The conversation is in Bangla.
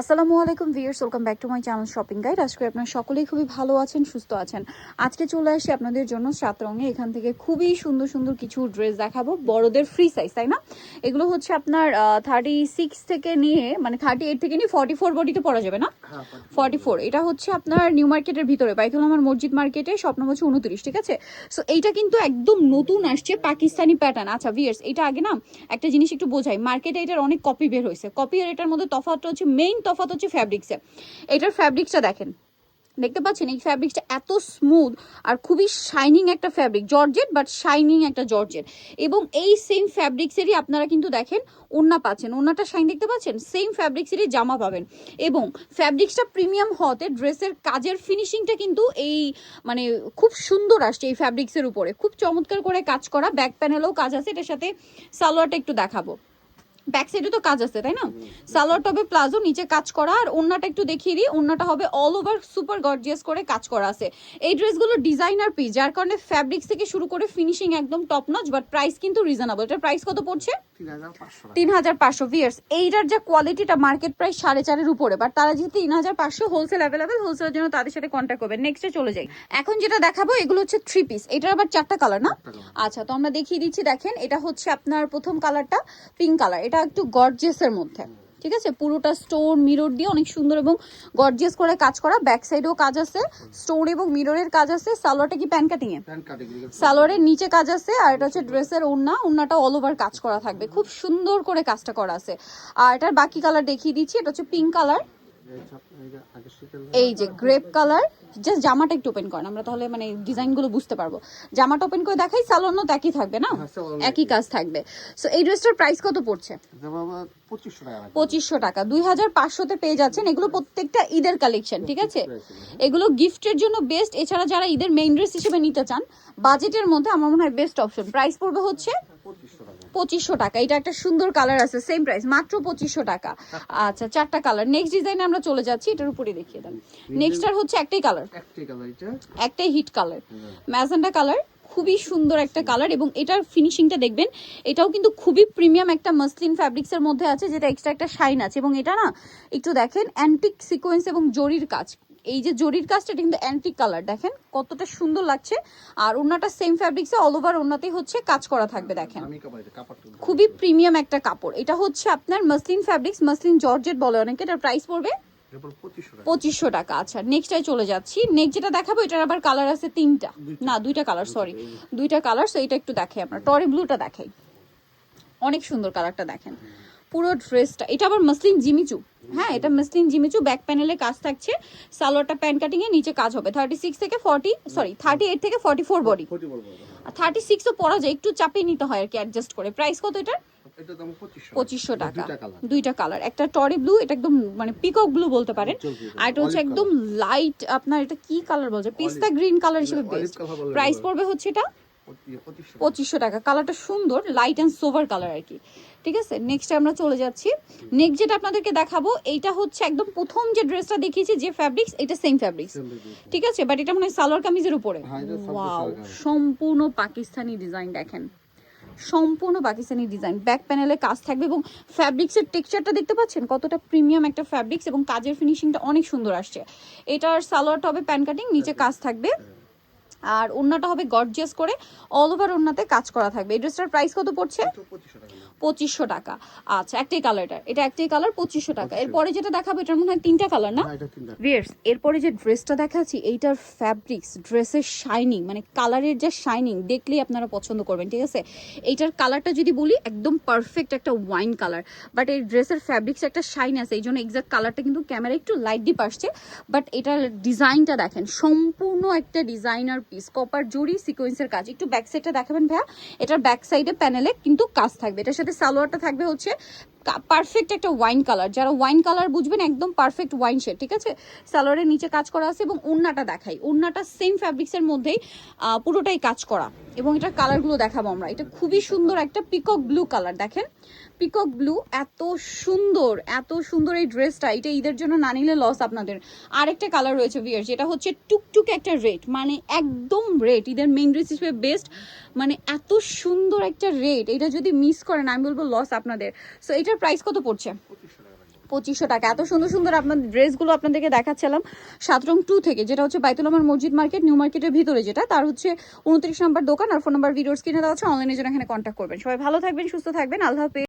আসসালামু আলাইকুম viewers, welcome back to my channel shopping guide. আজকে আপনারা সকলেই খুবই ভালো আছেন, সুস্থ আছেন। আজকে চলে আসি আপনাদের জন্য 7 রঙে। এখান থেকে খুবই সুন্দর সুন্দর কিছু ড্রেস দেখাবো, বড়দের ফ্রি সাইজ, তাই না? এগুলো হচ্ছে আপনার 36 থেকে নিয়ে মানে 38 থেকে নিয়ে 44 বডিতে পরা যাবে না? 44। এটা হচ্ছে আপনার নিউ মার্কেটের ভিতরে, বাইতুল আমার মসজিদ মার্কেটে, স্বপ্ন হচ্ছে 29, ঠিক আছে? সো এইটা কিন্তু একদম নতুন আসছে, পাকিস্তানি প্যাটার্ন। আচ্ছা ভিউয়ার্স, এটা আগে না একটা জিনিস একটু বোঝাই, মার্কেটে এটার অনেক কপি বের হয়েছে। কপি আর এটার মধ্যে তফাৎটা হচ্ছে, মেইন তফাৎ হচ্ছে ফ্যাব্রিক্সে। এটার ফ্যাব্রিক্সটা দেখেন, দেখতে পাচ্ছেন এই ফ্যাব্রিক্সটা এত স্মুথ আর খুবই শাইনিং একটা ফ্যাব্রিক, জর্জেট বাট শাইনিং একটা জর্জেট। এবং এই সেম ফ্যাব্রিক্সেরই আপনারা কিন্তু দেখেন ওড়না পাচ্ছেন, ওড়নাটা শাইন দেখতে পাচ্ছেন, সেম ফ্যাব্রিক্সেরই জামা পাবেন। এবং ফ্যাব্রিক্সটা প্রিমিয়াম হতে ড্রেসের কাজের ফিনিশিংটা কিন্তু এই মানে খুব সুন্দর আসছে এই ফ্যাব্রিক্সের উপরে, খুব চমৎকার করে কাজ করা। ব্যাক প্যানেলেও কাজ আছে, এটার সাথে সালোয়ারটা একটু দেখাবো। ব্যাক সাইডে তো কাজ আছে, তাই না? সালোয়ারটা হবে প্লাজো, নিচে কাজ করা। আর ওন্নাটা একটু দেখিয়ে দিই, ওন্নাটা হবে অল ওভার সুপার গর্জিয়াস করে কাজ করা আছে। এই ড্রেসগুলো ডিজাইনার পিস, যার কারণে ফ্যাব্রিক্স থেকে শুরু করে ফিনিশিং একদম টপ নচ, বাট প্রাইস কিন্তু রিজনেবল। এটার প্রাইস কত পড়ছে? 3500। ভিয়ার্স, এইটার যা কোয়ালিটিটা মার্কেট প্রাইস 4.5-এর উপরে, বাট তারা যেহেতু 3500 হোলসেল অ্যাভেলেবেল, হোলসেলের জন্য তাদের সাথে কন্ট্যাক্ট করবেন। নেক্সটে চলে যাই। এখন যেটা দেখাবো এগুলো হচ্ছে 3 পিস। এটার আবার 4টা কালার না? আচ্ছা, তো আমরা দেখিয়ে দিচ্ছি। দেখেন, এটা হচ্ছে আপনার প্রথম কালারটা পিঙ্ক কালার, এটা একটু গর্জিয়াসের মধ্যে, ঠিক আছে? পুরোটা স্টোন মিরর দিয়ে অনেক সুন্দর এবং গর্জিয়াস করে কাজ করা। ব্যাক সাইডেও কাজ আছে, স্টোন এবং মিররের কাজ আছে। সালোয়ারটা কি প্যান কাটিং এ? সালোয়ারের নিচে কাজ আছে। আর এটা হচ্ছে ড্রেসের ওড়না, ওড়নাটা অল ওভার কাজ করা থাকবে, খুব সুন্দর করে কাজটা করা আছে। আর এটার বাকি কালার দেখিয়ে দিচ্ছি। এটা হচ্ছে পিঙ্ক কালার, এই যে গ্রেপ কালার। জাস্ট জামাটা একটু ওপেন করেন, আমরা তাহলে মানে ডিজাইনগুলো বুঝতে পারবো। জামাটা ওপেন করে দেখাই, সালোয়ার তো একই থাকবে না, একই কাজ থাকবে। সো এই ড্রেসটার প্রাইস কত পড়ছে? 2500 টাকা। 2500-তে পেয়ে যাচ্ছেন। এগুলো প্রত্যেকটা ঈদের কালেকশন, ঠিক আছে? এগুলো গিফটের জন্য বেস্ট। এছাড়া যারা ঈদের মেইন ড্রেস হিসেবে নিতে চান বাজেটের মধ্যে, আমার মনে হয় বেস্ট অপশন। প্রাইস পড়বে হচ্ছে 2500 টাকা। এটা একটা সুন্দর কালার আছে, সেম প্রাইস, মাত্র 2500 টাকা। আচ্ছা, 4টা কালার। নেক্সট ডিজাইনে আমরা চলে যাচ্ছি, এটার উপরে দেখিয়ে দেন। নেক্সট আর হচ্ছে একটাই কালার, একটাই হিট কালার, ম্যাজেন্টা কালার। খুবই সুন্দর একটা কালার এবং এটার ফিনিশিংটা দেখবেন, এটাও কিন্তু খুবই প্রিমিয়াম একটা মসলিন ফ্যাব্রিক্সের মধ্যে আছে, যেটা এক্সট্রা একটা শাইন আছে। এবং এটা না একটু দেখেন অ্যান্টিক সিকোয়েন্স এবং জরির কাজ, এই যে জরির কাজটা, এটা কিন্তু অ্যান্টিক কালার, দেখেন কতটা সুন্দর লাগছে। আর ওন্নাটা সেম ফ্যাব্রিক্সে অল ওভার ওন্নাতেই হচ্ছে কাজ করা থাকবে, দেখেন খুবই প্রিমিয়াম একটা কাপড়। এটা হচ্ছে আপনার মসলিন ফ্যাব্রিক্স, মসলিন জর্জেট বলে অনেকে। এটার প্রাইস পড়বে 2500 টাকা। আচ্ছা, নেক্সটটাই চলে যাচ্ছি। নেক্সট যেটা দেখাবো, এটার আবার কালার আছে 3টা, না 2টা কালার, সরি 2টা কালার। সো এটা একটু দেখাই, আপনার টরি ব্লুটা দেখাই, অনেক সুন্দর কালারটা দেখেন। পুরো ড্রেসটা, এটা আবার মসলিন জিমিচু, হ্যাঁ এটা মসলিন জিমিচু। ব্যাক প্যানেলে কাজ থাকছে, সালোয়ারটা প্যান কাটিং এ, নিচে কাজ হবে। 36 থেকে 38 থেকে 44 বডি। 36 ও পরা যায়, একটু চাপিয়ে নিতে হয় আর কি, অ্যাডজাস্ট করে। প্রাইস কত এটার? 2500 টাকা। 2টা কালার, একটা টরি ব্লু, এটা একদম মানে পিকক ব্লু বলতে পারেন। আর এটা হচ্ছে একদম লাইট আপনার, এটা কি কালার বলছে, পিস্তা গ্রিন কালার হিসেবে বেস্ট। প্রাইস পড়বে হচ্ছে এটা 2500 টাকা। কালারটা সুন্দর, লাইট অ্যান্ড সোভার কালার আর কি, ঠিক আছে? নেক্সট আমরা চলে যাচ্ছি। নেক্সট যেটা আপনাদেরকে দেখাবো, এইটা হচ্ছে একদম প্রথম যে ড্রেসটা দেখিয়েছি, যে ফ্যাব্রিক্স, এটা সেম ফ্যাব্রিক্স, ঠিক আছে? বাট এটা মনে হয় সালোয়ার কামিজের উপরে। ওয়াও, সম্পূর্ণ পাকিস্তানি ডিজাইন, দেখেন সম্পূর্ণ পাকিস্তানি ডিজাইন। ব্যাক প্যানেলে কাজ থাকবে এবং ফ্যাব্রিক্সের টেক্সচারটা দেখতে পাচ্ছেন কতটা প্রিমিয়াম একটা ফ্যাব্রিক্স, এবং কাজের ফিনিশিংটা অনেক সুন্দর আসছে। এটার সালোয়ারটা হবে প্যান কাটিং, নিচে কাজ থাকবে। আর ওড়নাটা হবে গর্জিয়াস করে অল ওভার ওড়নাতে কাজ করা থাকবে। এই ড্রেসটার প্রাইস কত পড়ছে? 2500 টাকা। আচ্ছা, একটাই কালার, এটা একটাই কালার, 2500 টাকা। এরপরে যেটা দেখাবো, এটার মনে হয় 3টা কালার না? ভিউয়ার্স, এরপরে যে ড্রেসটা দেখাচ্ছি, এইটার ফ্যাব্রিক্স, ড্রেসের শাইনিং, মানে কালারের যে শাইনিং দেখলেই আপনারা পছন্দ করবেন, ঠিক আছে? এইটার কালারটা যদি বলি, একদম পারফেক্ট একটা ওয়াইন কালার, বাট এই ড্রেসের ফ্যাব্রিক্স একটা শাইন আছে, এই জন্য এক্সাক্ট কালারটা কিন্তু ক্যামেরা একটু লাইট ডিপ আসছে। বাট এটার ডিজাইনটা দেখেন, সম্পূর্ণ একটা ডিজাইনার পিস, কপার জরি সিকোয়েন্সের কাজ। একটু ব্যাক সাইডটা দেখাবেন ভাইয়া। এটার ব্যাক সাইডে প্যানেলে কিন্তু কাজ থাকবে। এটার সাথে সালোয়ারটা থাকবে হচ্ছে পারফেক্ট একটা ওয়াইন কালার, যারা ওয়াইন কালার বুঝবেন, একদম পারফেক্ট ওয়াইন শেড, ঠিক আছে? সালোয়ারের নিচে কাজ করা আছে এবং ওড়নাটা দেখাই, ওড়নাটা সেম ফ্যাব্রিক্সের মধ্যেই পুরোটাই কাজ করা। এবং এটার কালারগুলো দেখাবো আমরা। এটা খুবই সুন্দর একটা পিকক ব্লু কালার, দেখেন পিকক ব্লু, এত সুন্দর এত সুন্দর এই ড্রেসটা। এটা ঈদের জন্য না নিলে লস আপনাদের। আরেকটা কালার রয়েছে ভিউয়ার, যেটা হচ্ছে টুকটুক একটা রেড, মানে একদম রেড, ঈদের মেইন ড্রেস হিসেবে বেস্ট। মানে এত সুন্দর একটা রেড, এটা যদি মিস করেন আমি বলবো লস আপনাদের। সো এটার প্রাইস কত পড়ছে? 2500 টাকা। এত সুন্দর সুন্দর আপনাদের ড্রেসগুলো আপনাদেরকে দেখাচ্ছিলাম 7 রং 2 থেকে, যেটা হচ্ছে বাইতুল আমার মসজিদ মার্কেট, নিউ মার্কেটের ভিতরে, যেটা তার হচ্ছে 29 নম্বর দোকান। আর ফোন নাম্বার ভিডিওর স্ক্রিনে দেওয়া আছে, অনলাইনে জন্য এখানে কন্ট্যাক্ট করবেন। সবাই ভালো থাকবেন, সুস্থ থাকবেন, আল্লাহ হাফেজ।